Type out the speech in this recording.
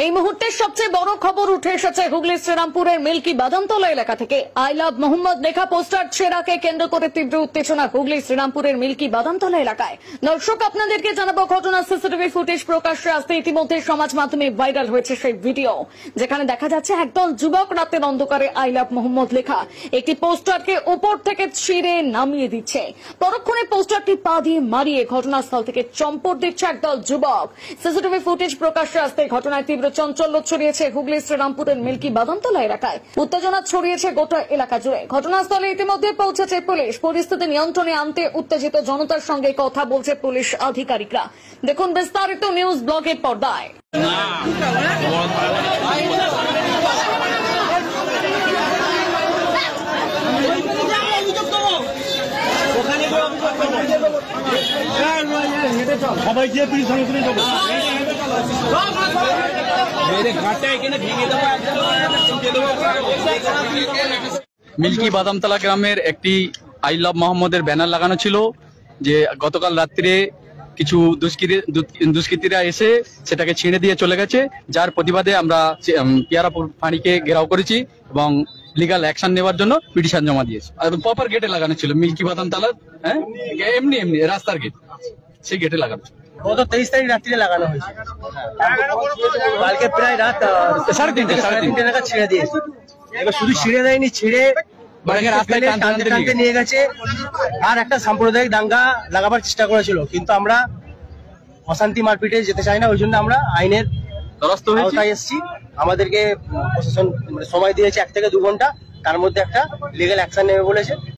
এই মুহূর্তে সবচেয়ে বড় খবর উঠে এসেছে হুগলি শ্রীরামপুরের মিল্কি বাদামতলা এলাকা থেকে। আই লাভ মোহাম্মদ লেখা পোস্টার ছেঁড়াকে কেন্দ্র করে তীব্র উত্তেজনা হুগলি শ্রীরামপুরের মিল্কি বাদামতলা এলাকায়। দর্শক, আপনাদেরকে জানাবো ঘটনা সিসিটিভি ফুটেজ প্রকাশ্যে আসতে ইতিমধ্যে সমাজ মাধ্যমে ভাইরাল হয়েছে সেই ভিডিও, যেখানে দেখা যাচ্ছে একদল যুবক রাতের অন্ধকারে আই লাভ মোহাম্মদ লেখা একটি পোস্টারকে উপর থেকে ছিঁড়ে নামিয়ে দিচ্ছে। পরক্ষণে পোস্টারটি পা দিয়ে মারিয়ে ঘটনাস্থল থেকে চম্পট দিচ্ছে একদল যুবক। সিসিটিভি ফুটেজ প্রকাশ্যে আসতে ঘটনায় তীব্র চাঞ্চল্য ছড়িয়েছে হুগলি শ্রীরামপুরের মিল্কি বাদামতলা এলাকায়। উত্তেজনা ছড়িয়েছে গোটা এলাকা জুড়ে। ঘটনাস্থলে ইতিমধ্যে পৌঁছেছে পুলিশ। পরিস্থিতি নিয়ন্ত্রণে আনতে উত্তেজিত জনতার সঙ্গে কথা বলছে পুলিশ আধিকারিকরা। দেখুন বিস্তারিত নিউজ ব্লগের পর্দায়। সবাই গিয়ে পুলিশ সঙ্গে যাবো। মিল্কি বাদামতলা গ্রামের একটি আই লাভ মোহাম্মদের ব্যানার লাগানো ছিল, যে গতকাল রাত্রে কিছু দুষ্কৃতীরা এসে সেটাকে ছিঁড়ে দিয়ে চলে গেছে, যার প্রতিবাদে আমরা পিয়ারাপুর ফাঁড়িকে ঘেরাও করেছি এবং লিগাল অ্যাকশন নেওয়ার জন্য পিটিশন জমা দিয়েছি। আর প্রপার গেটে লাগানো ছিল মিল্কি বাদামতলা, হ্যাঁ এমনি রাস্তার গেট, সেই গেটে লাগানো ছিল। গত 23 তারিখ রাত্রিরে লাগানো হয়েছে। কালকে প্রায় রাত 3:30 নাগাদ ছিঁড়ে দিয়েছে। এবার শুধু ছিঁড়ে দেয়নি, ছিঁড়ে রাস্তায় টানতে নিয়ে গেছে। আর একটা সাম্প্রদায়িক দাঙ্গা লাগাবার চেষ্টা করেছিল, কিন্তু আমরা অশান্তি মারপিটে যেতে চাই না, ওই জন্য আমরা আইনের আওতায় এসেছি। আমাদেরকে প্রশাসন সময় দিয়েছে 1 থেকে 2 ঘন্টা, তার মধ্যে একটা লিগ্যাল অ্যাকশন নেবে বলেছে।